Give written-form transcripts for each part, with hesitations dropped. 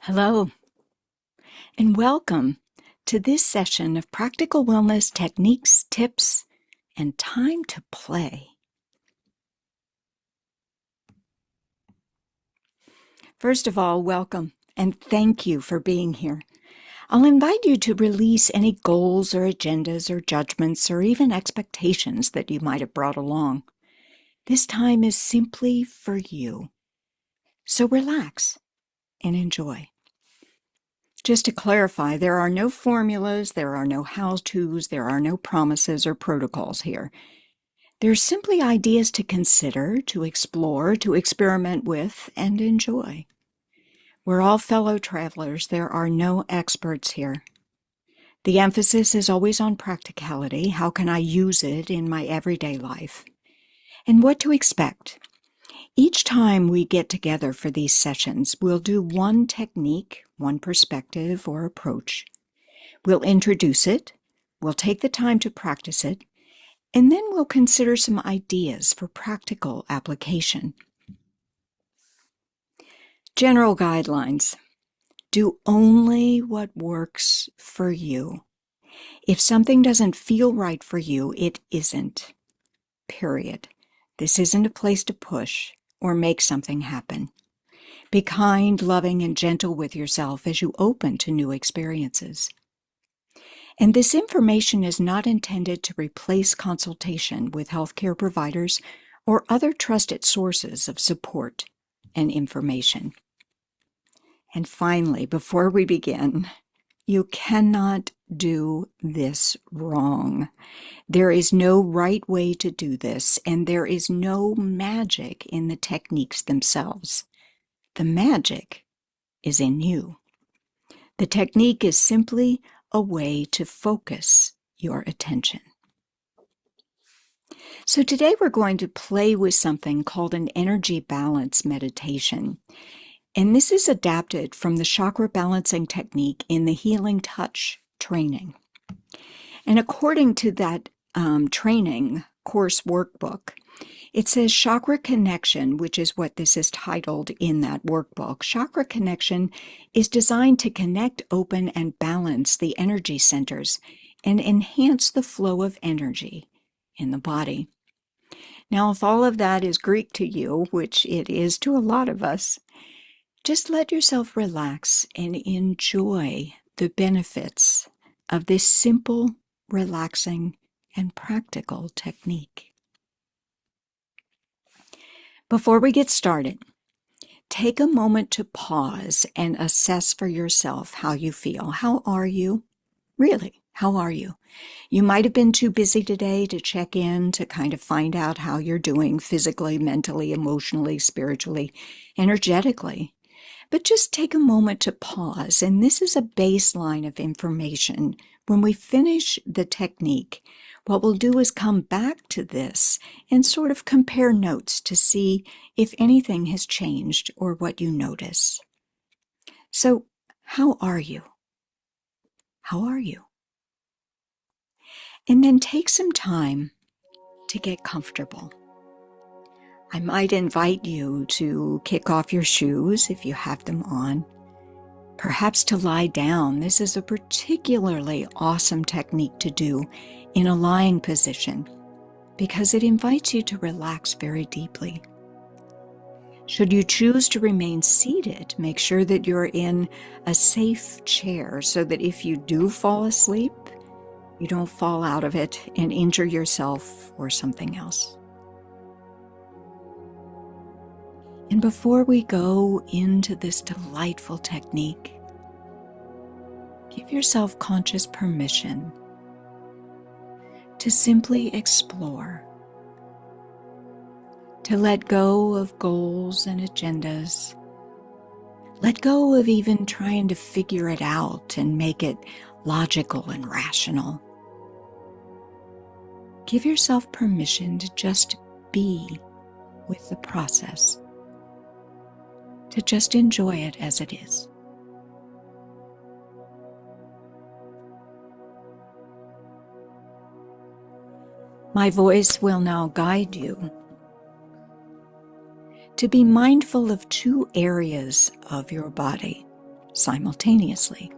Hello, and welcome to this session of practical wellness techniques, tips, and time to play. First of all, welcome, and thank you for being here. I'll invite you to release any goals or agendas or judgments or even expectations that you might have brought along. This time is simply for you. So relax and enjoy. Just to clarify, there are no formulas, there are no how-tos, there are no promises or protocols here. They're simply ideas to consider, to explore, to experiment with, and enjoy. We're all fellow travelers. There are no experts here. The emphasis is always on practicality. How can I use it in my everyday life? And what to expect. Each time we get together for these sessions, we'll do one technique, one perspective or approach. We'll introduce it, we'll take the time to practice it, and then we'll consider some ideas for practical application. General guidelines. Do only what works for you. If something doesn't feel right for you, it isn't. Period. This isn't a place to push or make something happen. Be kind, loving, and gentle with yourself as you open to new experiences. And this information is not intended to replace consultation with healthcare providers or other trusted sources of support and information. And finally, before we begin, you cannot do this wrong. There is no right way to do this, and there is no magic in the techniques themselves. The magic is in you. The technique is simply a way to focus your attention. So today we're going to play with something called an energy balance meditation. And this is adapted from the chakra balancing technique in the Healing Touch training. And according to that training course workbook, it says chakra connection, which is what this is titled in that workbook. Chakra connection is designed to connect, open, and balance the energy centers and enhance the flow of energy in the body. Now, if all of that is Greek to you, which it is to a lot of us, just let yourself relax and enjoy the benefits of this simple, relaxing, and practical technique. Before we get started, take a moment to pause and assess for yourself how you feel. How are you? Really, how are you? You might have been too busy today to check in, to kind of find out how you're doing physically, mentally, emotionally, spiritually, energetically. But just take a moment to pause, and this is a baseline of information. When we finish the technique, what we'll do is come back to this and sort of compare notes to see if anything has changed or what you notice. So, how are you? How are you? And then take some time to get comfortable. I might invite you to kick off your shoes if you have them on. Perhaps to lie down. This is a particularly awesome technique to do in a lying position because it invites you to relax very deeply. Should you choose to remain seated, make sure that you're in a safe chair so that if you do fall asleep, you don't fall out of it and injure yourself or something else. And before we go into this delightful technique, give yourself conscious permission to simply explore, to let go of goals and agendas, let go of even trying to figure it out and make it logical and rational. Give yourself permission to just be with the process, to just enjoy it as it is. My voice will now guide you to be mindful of two areas of your body. simultaneously.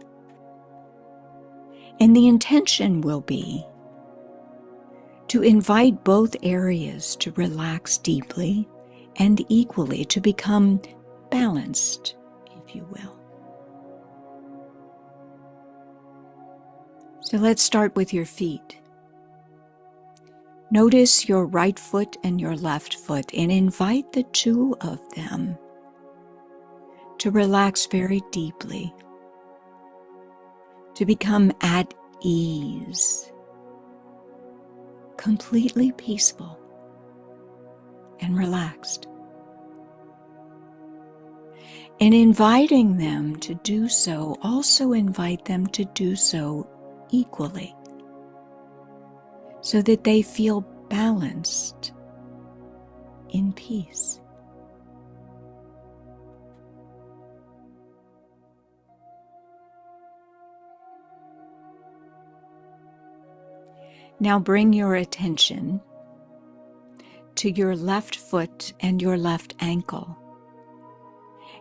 And the intention will be to invite both areas to relax deeply and equally, to become balanced, if you will. So let's start with your feet. Notice your right foot and your left foot and invite the two of them to relax very deeply, to become at ease, completely peaceful and relaxed. And inviting them to do so, also invite them to do so equally, so that they feel balanced in peace. Now bring your attention to your left foot and your left ankle,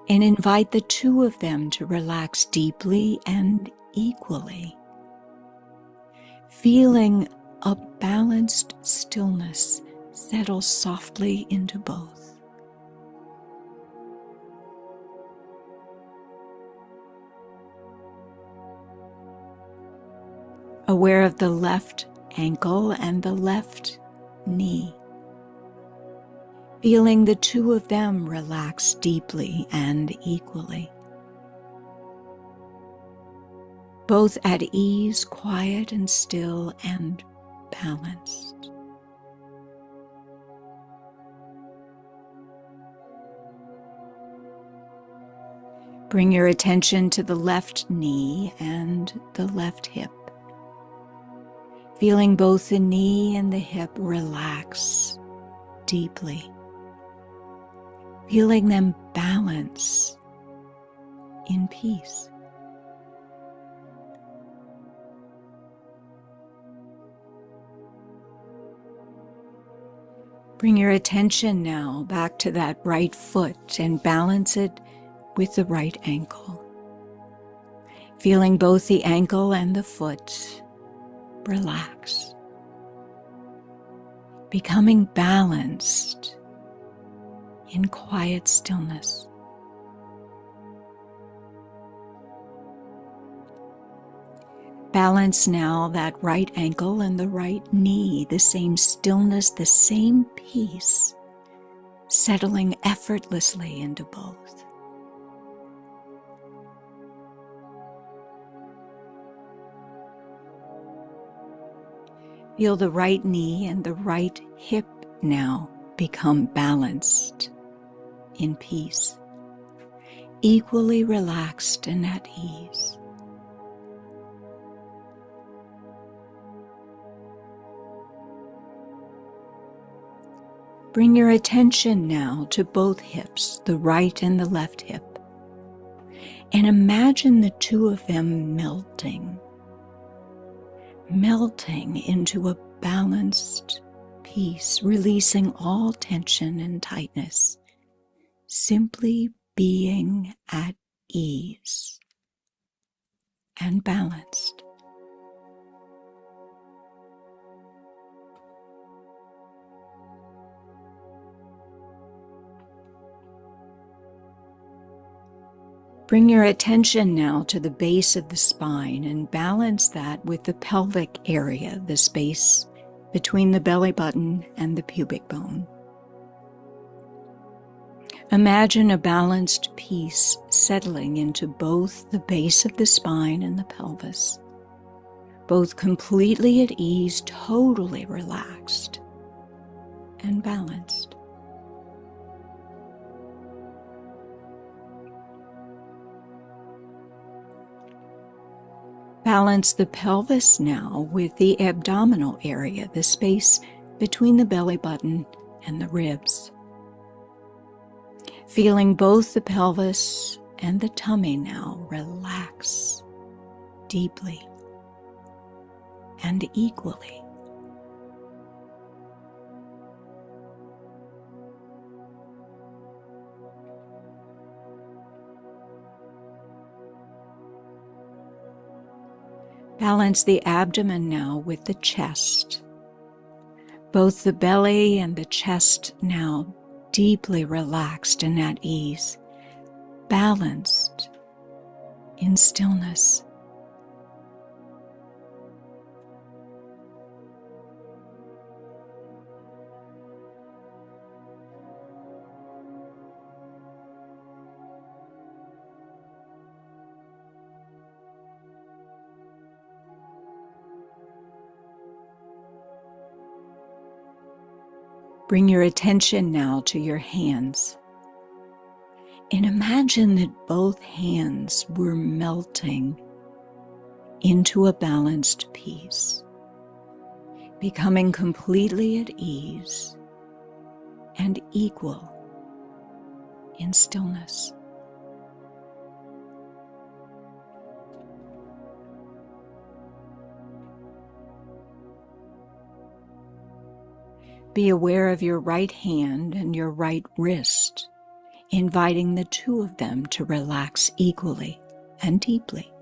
and invite the two of them to relax deeply and equally, feeling a balanced stillness settle softly into both. Aware of the left ankle and the left knee, feeling the two of them relax deeply and equally. Both at ease, quiet and still and balanced. Bring your attention to the left knee and the left hip, feeling both the knee and the hip relax deeply, feeling them balance in peace. Bring your attention now back to that right foot and balance it with the right ankle, feeling both the ankle and the foot relax, becoming balanced in quiet stillness. Balance now that right ankle and the right knee, the same stillness, the same peace, settling effortlessly into both. Feel the right knee and the right hip now become balanced in peace, equally relaxed and at ease. Bring your attention now to both hips, the right and the left hip, and imagine the two of them melting into a balanced peace, releasing all tension and tightness, simply being at ease and balanced. Bring your attention now to the base of the spine and balance that with the pelvic area, the space between the belly button and the pubic bone. Imagine a balanced peace settling into both the base of the spine and the pelvis, both completely at ease, totally relaxed and balanced. Balance the pelvis now with the abdominal area, the space between the belly button and the ribs. Feeling both the pelvis and the tummy now relax deeply and equally. Balance the abdomen now with the chest. Both the belly and the chest now deeply relaxed and at ease, balanced in stillness. Bring your attention now to your hands, and imagine that both hands were melting into a balanced peace, becoming completely at ease and equal in stillness. Be aware of your right hand and your right wrist, inviting the two of them to relax equally and deeply.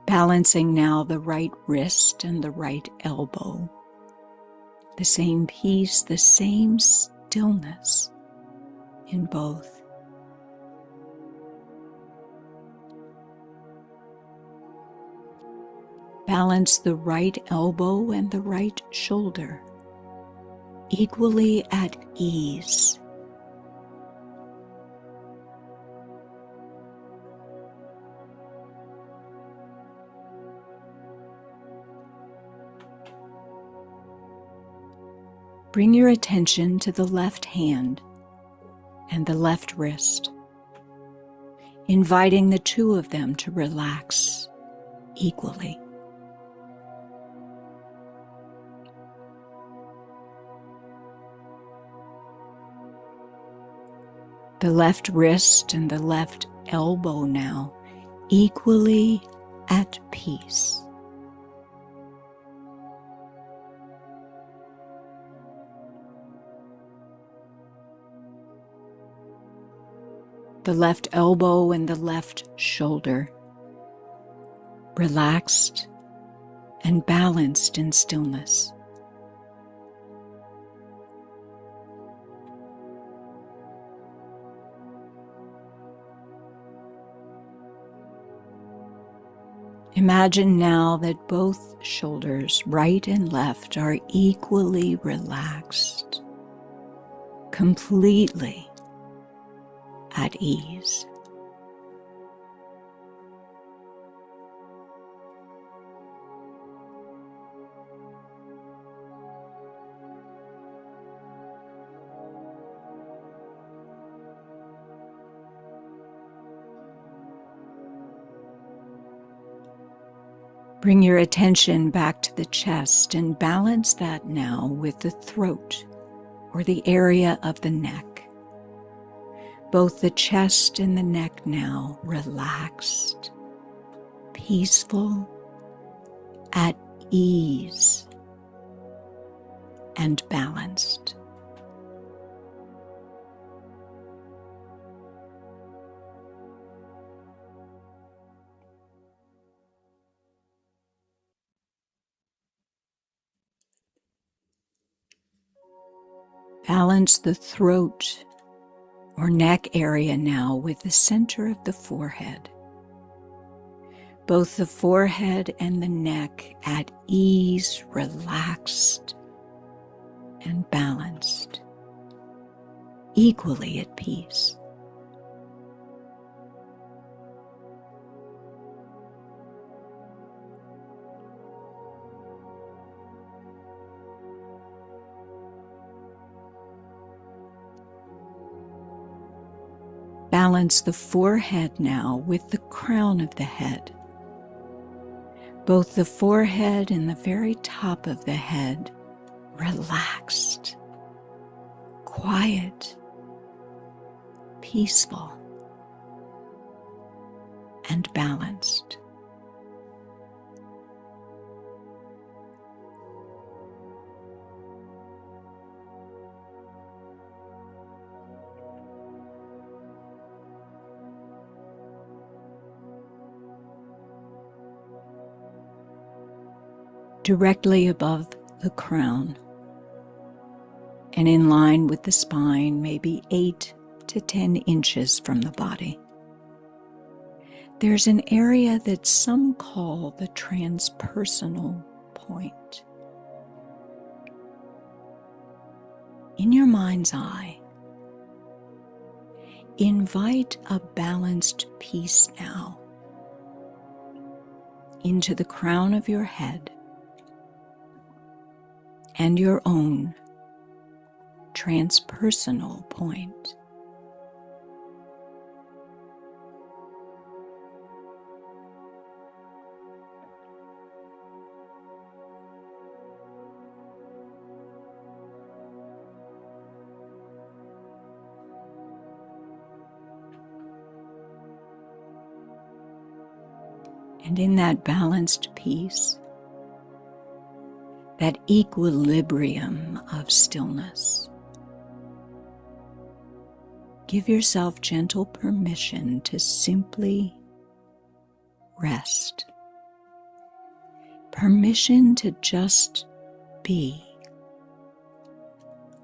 Balancing now the right wrist and the right elbow. The same peace, the same stillness in both. Balance the right elbow and the right shoulder, equally at ease. Bring your attention to the left hand and the left wrist, inviting the two of them to relax equally. The left wrist and the left elbow now equally at peace. The left elbow and the left shoulder relaxed and balanced in stillness. Imagine now that both shoulders, right and left, are equally relaxed, completely at ease. Bring your attention back to the chest and balance that now with the throat or the area of the neck. Both the chest and the neck now relaxed, peaceful, at ease, and balanced. Balance the throat or neck area now with the center of the forehead. Both the forehead and the neck at ease, relaxed and balanced, equally at peace. Balance the forehead now with the crown of the head. Both the forehead and the very top of the head relaxed, quiet, peaceful, and balanced. directly above the crown and in line with the spine, maybe 8 to 10 inches from the body. There's an area that some call the transpersonal point. In your mind's eye, invite a balanced peace now into the crown of your head and your own transpersonal point. And in that balanced peace, that equilibrium of stillness, give yourself gentle permission to simply rest. Permission to just be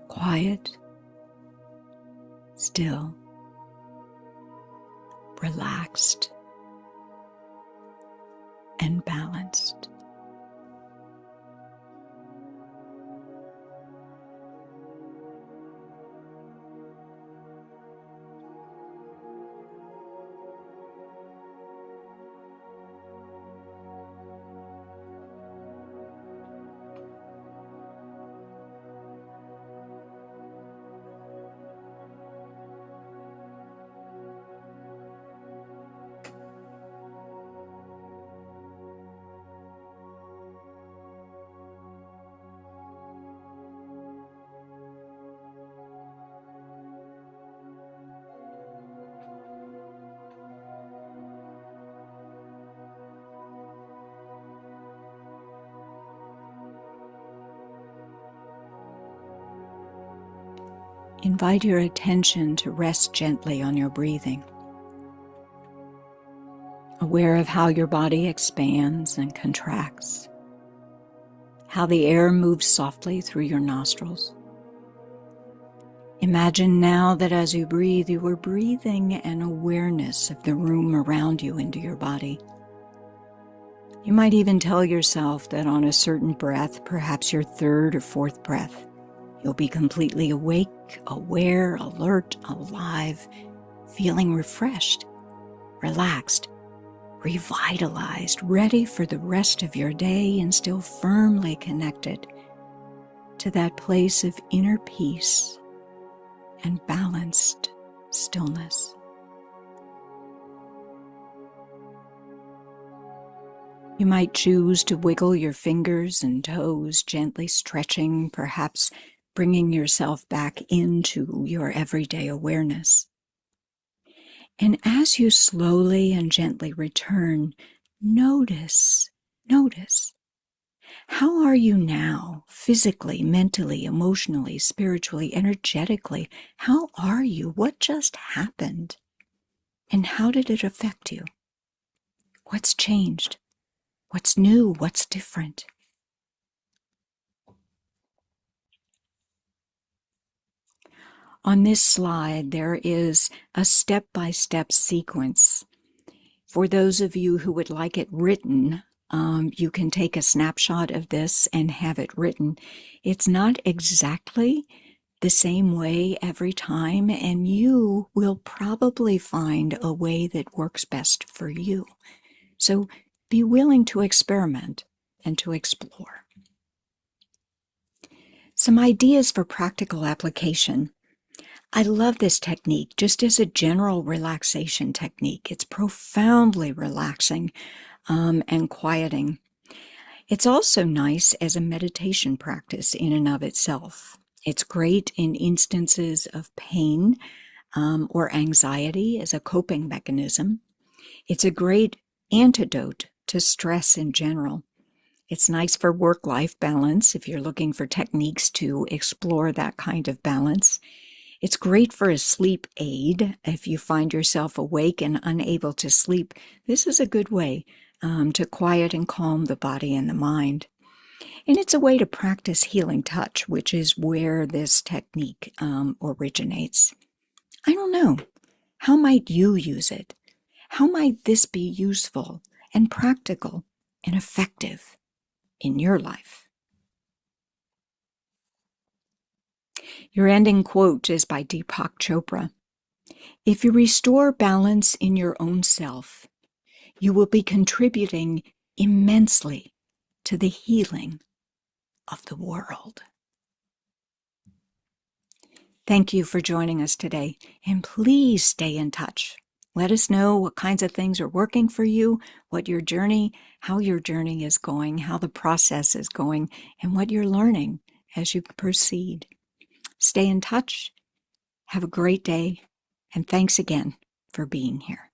quiet, still, relaxed, and balanced. Invite your attention to rest gently on your breathing, aware of how your body expands and contracts, how the air moves softly through your nostrils. Imagine now that as you breathe, you are breathing an awareness of the room around you into your body. You might even tell yourself that on a certain breath, perhaps your third or fourth breath, you'll be completely awake, aware, alert, alive, feeling refreshed, relaxed, revitalized, ready for the rest of your day, and still firmly connected to that place of inner peace and balanced stillness. You might choose to wiggle your fingers and toes, gently stretching, perhaps bringing yourself back into your everyday awareness. And as you slowly and gently return, notice, how are you now, physically, mentally, emotionally, spiritually, energetically? How are you? What just happened? And how did it affect you? What's changed? What's new? What's different? On this slide, there is a step-by-step sequence. For those of you who would like it written, you can take a snapshot of this and have it written. It's not exactly the same way every time, and you will probably find a way that works best for you. So be willing to experiment and to explore. Some ideas for practical application. I love this technique just as a general relaxation technique. It's profoundly relaxing and quieting. It's also nice as a meditation practice in and of itself. It's great in instances of pain or anxiety as a coping mechanism. It's a great antidote to stress in general. It's nice for work-life balance if you're looking for techniques to explore that kind of balance. It's great for a sleep aid if you find yourself awake and unable to sleep. This is a good way to quiet and calm the body and the mind. And it's a way to practice healing touch, which is where this technique originates. I don't know. How might you use it? How might this be useful and practical and effective in your life? Your ending quote is by Deepak Chopra. If you restore balance in your own self, you will be contributing immensely to the healing of the world. Thank you for joining us today, and please stay in touch. Let us know what kinds of things are working for you, how your journey is going, how the process is going, and what you're learning as you proceed. Stay in touch. Have a great day, and thanks again for being here.